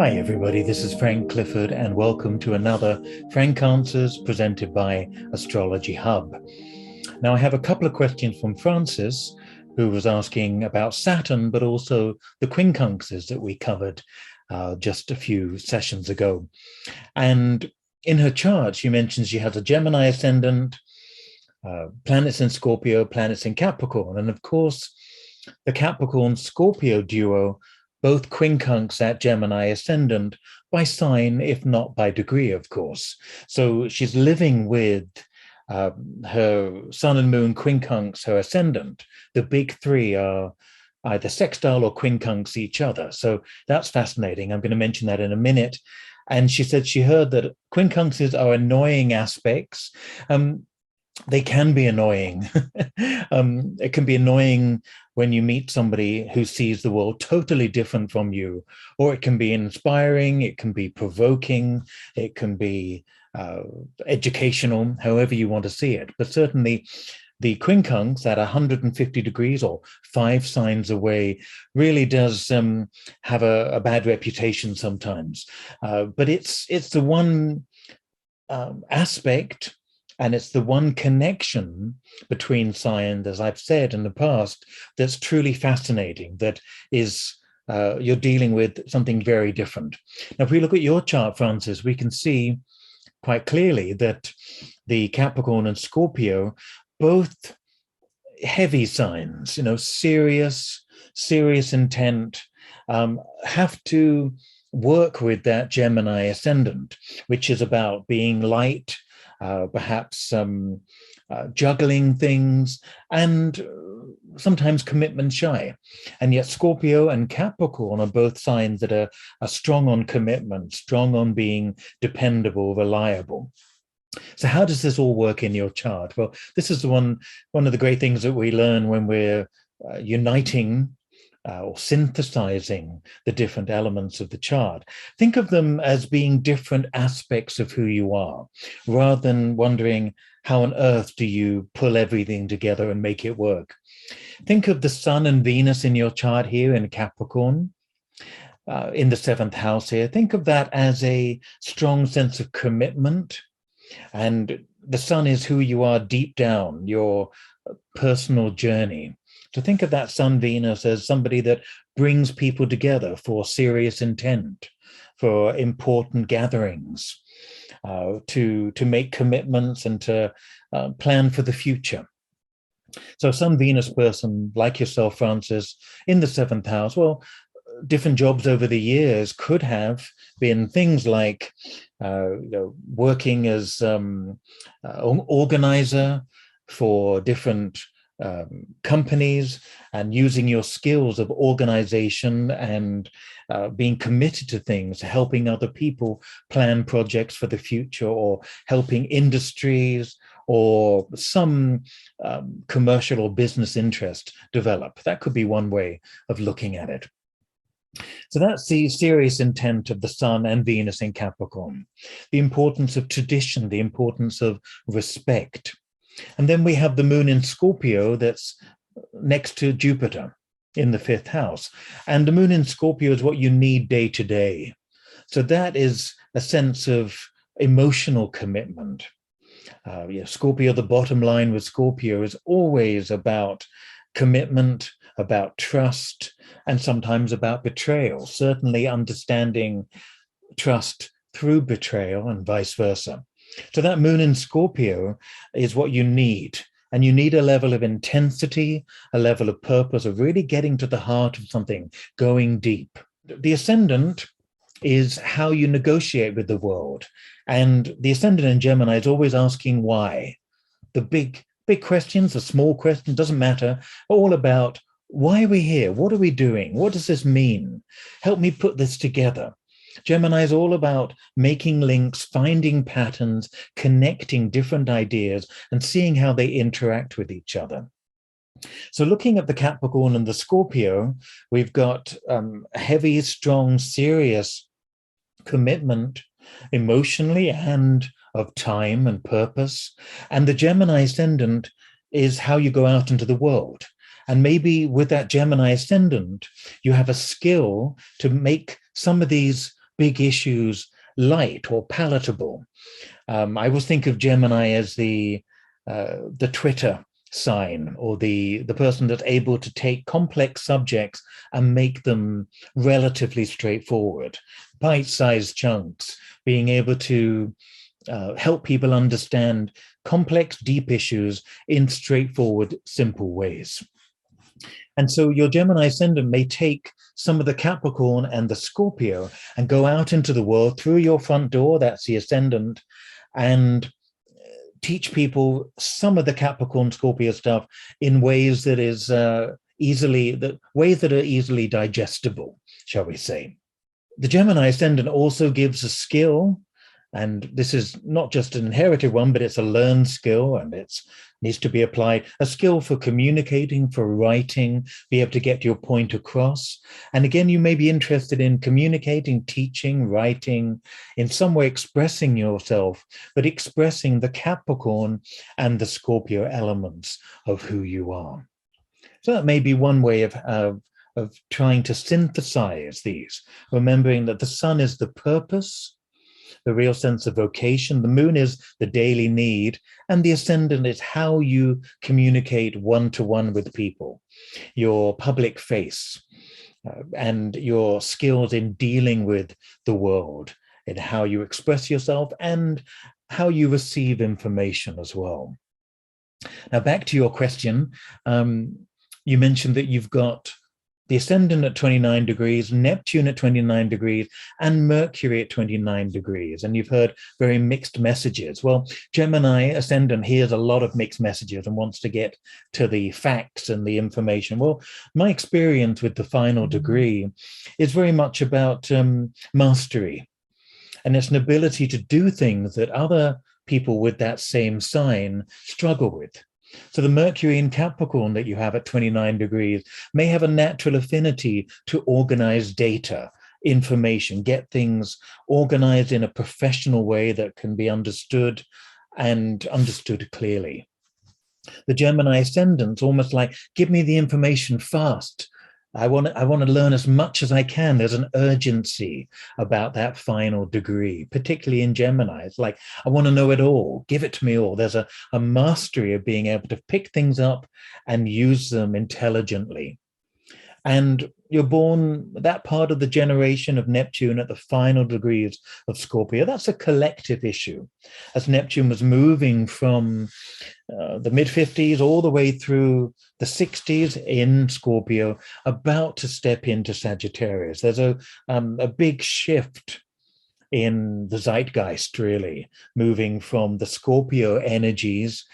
Hi everybody, this is Frank Clifford and welcome to another Frank Answers presented by Astrology Hub. Now I have a couple of questions from Francis, who was asking about Saturn, but also the quincunxes that we covered just a few sessions ago. And in her chart, she mentions she has a Gemini ascendant, planets in Scorpio, planets in Capricorn. And of course, the Capricorn-Scorpio duo both quincunx at Gemini ascendant by sign, if not by degree, of course. So she's living with her sun and moon quincunx, her ascendant. The big three are either sextile or quincunx each other. So that's fascinating. I'm going to mention that in a minute. And she said she heard that quincunxes are annoying aspects. They can be annoying. It can be annoying when you meet somebody who sees the world totally different from you, or it can be inspiring, it can be provoking, it can be educational, however you want to see it. But certainly the quincunx at 150 degrees or 5 signs away really does have a bad reputation sometimes. But it's the one aspect, and it's the one connection between signs, as I've said in the past, that's truly fascinating, that is, you're dealing with something very different. Now, if we look at your chart, Francis, we can see quite clearly that the Capricorn and Scorpio, both heavy signs, serious intent, have to work with that Gemini ascendant, which is about being light, perhaps juggling things, and sometimes commitment shy. And yet Scorpio and Capricorn are both signs that are strong on commitment, strong on being dependable, reliable. So how does this all work in your chart? Well, this is one of the great things that we learn when we're uniting or synthesizing the different elements of the chart. Think of them as being different aspects of who you are, rather than wondering how on earth do you pull everything together and make it work. Think of the Sun and Venus in your chart here in Capricorn, in the 7th house here. Think of that as a strong sense of commitment, and the Sun is who you are deep down, your personal journey. So think of that Sun Venus as somebody that brings people together for serious intent, for important gatherings, to make commitments and to plan for the future. So Sun Venus person like yourself, Francis, in the 7th house, well, different jobs over the years could have been things like working as organizer for different companies, and using your skills of organization and being committed to things, helping other people plan projects for the future, or helping industries or some commercial or business interest develop. That could be one way of looking at it. So that's the serious intent of the Sun and Venus in Capricorn, the importance of tradition, the importance of respect. And then we have the moon in Scorpio that's next to Jupiter in the 5th house. And the moon in Scorpio is what you need day to day. So that is a sense of emotional commitment. Scorpio, the bottom line with Scorpio is always about commitment, about trust, and sometimes about betrayal, certainly understanding trust through betrayal and vice versa. So that moon in Scorpio is what you need. And you need a level of intensity, a level of purpose, of really getting to the heart of something, going deep. The ascendant is how you negotiate with the world. And the ascendant in Gemini is always asking why. The big questions, the small questions, doesn't matter, all about why are we here? What are we doing? What does this mean? Help me put this together. Gemini is all about making links, finding patterns, connecting different ideas, and seeing how they interact with each other. So looking at the Capricorn and the Scorpio, we've got heavy, strong, serious commitment emotionally and of time and purpose. And the Gemini ascendant is how you go out into the world. And maybe with that Gemini ascendant, you have a skill to make some of these big issues light or palatable. I always think of Gemini as the Twitter sign, or the person that's able to take complex subjects and make them relatively straightforward, bite-sized chunks, being able to help people understand complex, deep issues in straightforward, simple ways. And so your Gemini ascendant may take some of the Capricorn and the Scorpio and go out into the world through your front door, that's the ascendant, and teach people some of the Capricorn Scorpio stuff in ways that is ways that are easily digestible, shall we say. The Gemini ascendant also gives a skill, and this is not just an inherited one, but it's a learned skill, and it needs to be applied, a skill for communicating, for writing, be able to get your point across. And again, you may be interested in communicating, teaching, writing, in some way expressing yourself, but expressing the Capricorn and the Scorpio elements of who you are. So that may be one way of trying to synthesize these, remembering that the sun is the purpose, the real sense of vocation. The moon is the daily need, and the ascendant is how you communicate one-to-one with people, your public face, and your skills in dealing with the world, in how you express yourself and how you receive information as well. Now, back to your question, you mentioned that you've got the ascendant at 29 degrees, Neptune at 29 degrees, and Mercury at 29 degrees. And you've heard very mixed messages. Well, Gemini ascendant hears a lot of mixed messages and wants to get to the facts and the information. Well, my experience with the final degree is very much about mastery. And it's an ability to do things that other people with that same sign struggle with. So the Mercury in Capricorn that you have at 29 degrees may have a natural affinity to organize data, information, get things organized in a professional way that can be understood and understood clearly. The Gemini ascendant's almost like, give me the information fast. I want to learn as much as I can. There's an urgency about that final degree, particularly in Gemini. It's like, I want to know it all. Give it to me all. There's a mastery of being able to pick things up and use them intelligently. And you're born that part of the generation of Neptune at the final degrees of Scorpio. That's a collective issue. As Neptune was moving from the mid-50s all the way through the 60s in Scorpio, about to step into Sagittarius. There's a big shift in the zeitgeist, really, moving from the Scorpio energies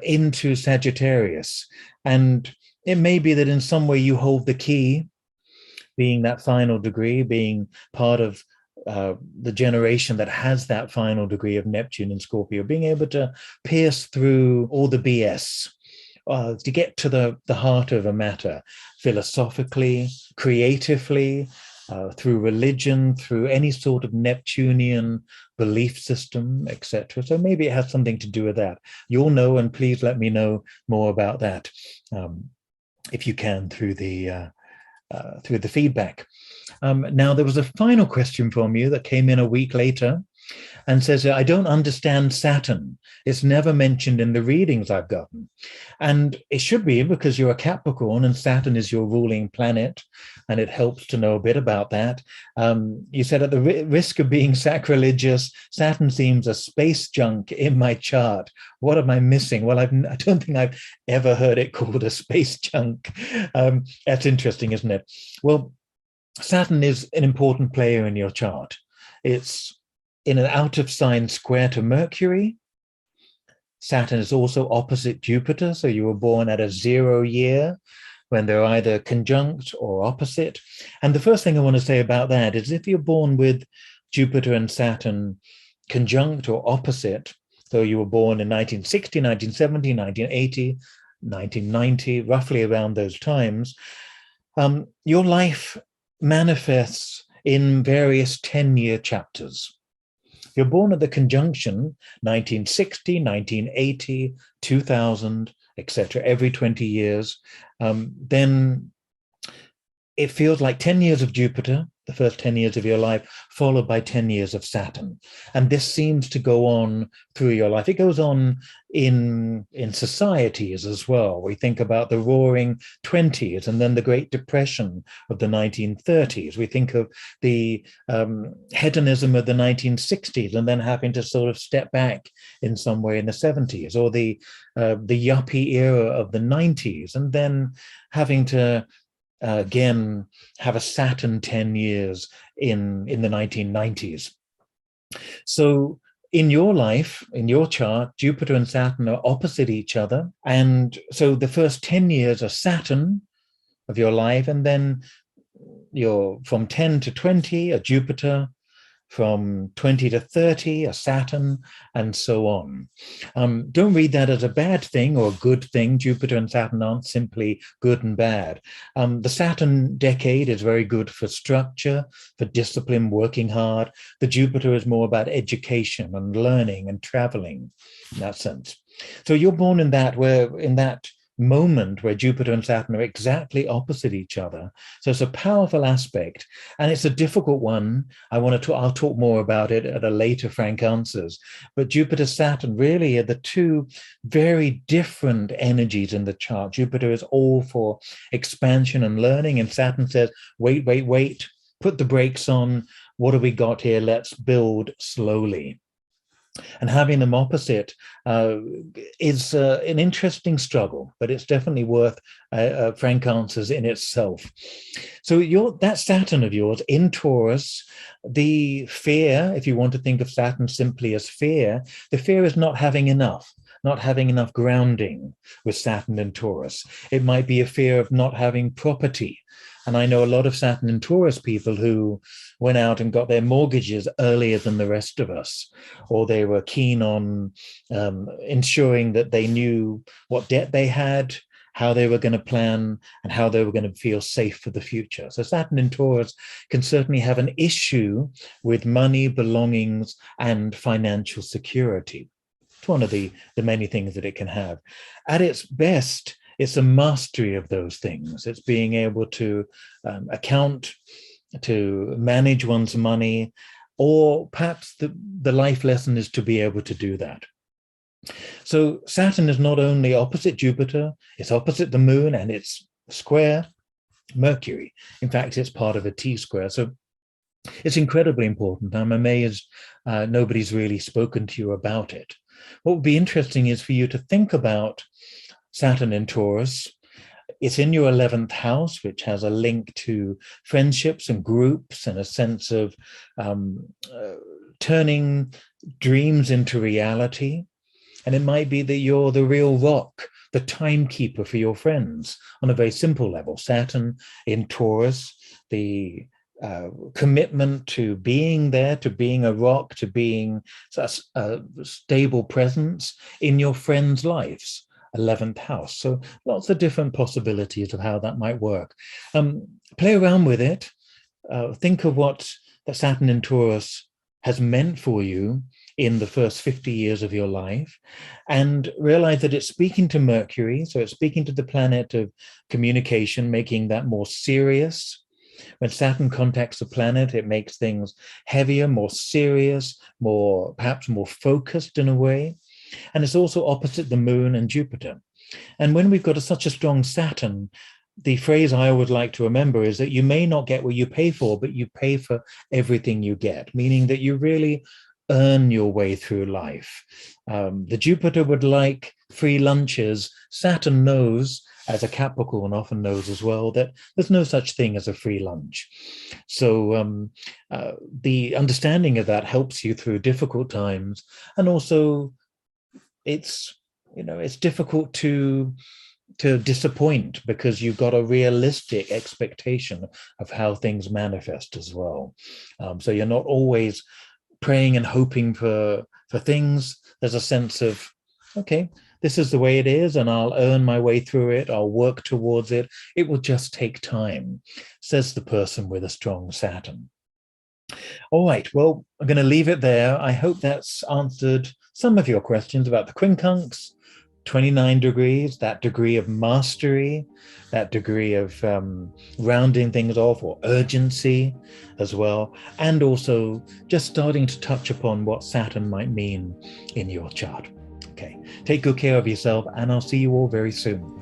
into Sagittarius. And it may be that in some way you hold the key, being that final degree, being part of the generation that has that final degree of Neptune in Scorpio, being able to pierce through all the BS, to get to the heart of a matter, philosophically, creatively, through religion, through any sort of Neptunian belief system, etc. So maybe it has something to do with that. You'll know, and please let me know more about that, if you can, through the feedback. Now, there was a final question from you that came in a week later and says, I don't understand Saturn. It's never mentioned in the readings I've gotten. And it should be, because you're a Capricorn and Saturn is your ruling planet, and it helps to know a bit about that. You said, at the risk of being sacrilegious, Saturn seems a space junk in my chart. What am I missing? Well, I don't think I've ever heard it called a space junk. That's interesting, isn't it? Well, Saturn is an important player in your chart. It's in an out-of-sign square to Mercury. Saturn is also opposite Jupiter, so you were born at a 0 year when they're either conjunct or opposite. And the first thing I want to say about that is, if you're born with Jupiter and Saturn conjunct or opposite, so you were born in 1960, 1970, 1980, 1990, roughly around those times, your life manifests in various 10-year chapters. You're born at the conjunction 1960, 1980, 2000, etc., every 20 years. Then it feels like 10 years of Jupiter, the first 10 years of your life, followed by 10 years of Saturn. And this seems to go on through your life. It goes on in societies as well. We think about the Roaring '20s and then the Great Depression of the 1930s. We think of the hedonism of the 1960s and then having to sort of step back in some way in the '70s, or the yuppie era of the '90s, and then having to again have a Saturn 10 years in the 1990s. So in your life, in your chart, Jupiter and Saturn are opposite each other. And so the first 10 years are Saturn of your life, and then you're from 10 to 20 a Jupiter, from 20 to 30 a Saturn, and so on. Don't read that as a bad thing or a good thing. Jupiter and Saturn aren't simply good and bad. The Saturn decade is very good for structure, for discipline, working hard. The Jupiter is more about education and learning and traveling in that sense. So you're born in that moment where Jupiter and Saturn are exactly opposite each other. So it's a powerful aspect, and it's a difficult one. I'll talk more about it at a later Frank Answers. But Jupiter, Saturn really are the two very different energies in the chart. Jupiter is all for expansion and learning, and Saturn says, wait, put the brakes on. What have we got here? Let's build slowly. And having them opposite is an interesting struggle, but it's definitely worth frank answers in itself. So that Saturn of yours in Taurus, the fear, if you want to think of Saturn simply as fear, the fear is not having enough grounding with Saturn in Taurus. It might be a fear of not having property. And I know a lot of Saturn and Taurus people who went out and got their mortgages earlier than the rest of us, or they were keen on ensuring that they knew what debt they had, how they were going to plan, and how they were going to feel safe for the future. So Saturn in Taurus can certainly have an issue with money, belongings, and financial security. It's one of the many things that it can have. At its best, it's a mastery of those things. It's being able to account, to manage one's money, or perhaps the life lesson is to be able to do that. So Saturn is not only opposite Jupiter, it's opposite the moon, and it's square Mercury. In fact, it's part of a T-square. So it's incredibly important. I'm amazed nobody's really spoken to you about it. What would be interesting is for you to think about Saturn in Taurus. It's in your 11th house, which has a link to friendships and groups and a sense of turning dreams into reality. And it might be that you're the real rock, the timekeeper for your friends on a very simple level. Saturn in Taurus, the commitment to being there, to being a rock, to being a stable presence in your friends' lives. 11th house. So lots of different possibilities of how that might work. Play around with it. Think of what the Saturn in Taurus has meant for you in the first 50 years of your life, and realize that it's speaking to Mercury. So it's speaking to the planet of communication, making that more serious. When Saturn contacts the planet, it makes things heavier, more serious, perhaps more focused in a way. And it's also opposite the moon and Jupiter. And when we've got such a strong Saturn, the phrase I would like to remember is that you may not get what you pay for, but you pay for everything you get, meaning that you really earn your way through life. The Jupiter would like free lunches. Saturn knows, as a Capricorn often knows as well, that there's no such thing as a free lunch. So the understanding of that helps you through difficult times. And also it's difficult to disappoint because you've got a realistic expectation of how things manifest as well. So you're not always praying and hoping for things. There's a sense of, okay, this is the way it is, and I'll earn my way through it. I'll work towards it. It will just take time, says the person with a strong Saturn. All right, well, I'm going to leave it there. I hope that's answered some of your questions about the quincunx, 29 degrees, that degree of mastery, that degree of rounding things off, or urgency as well. And also just starting to touch upon what Saturn might mean in your chart. Okay, take good care of yourself, and I'll see you all very soon.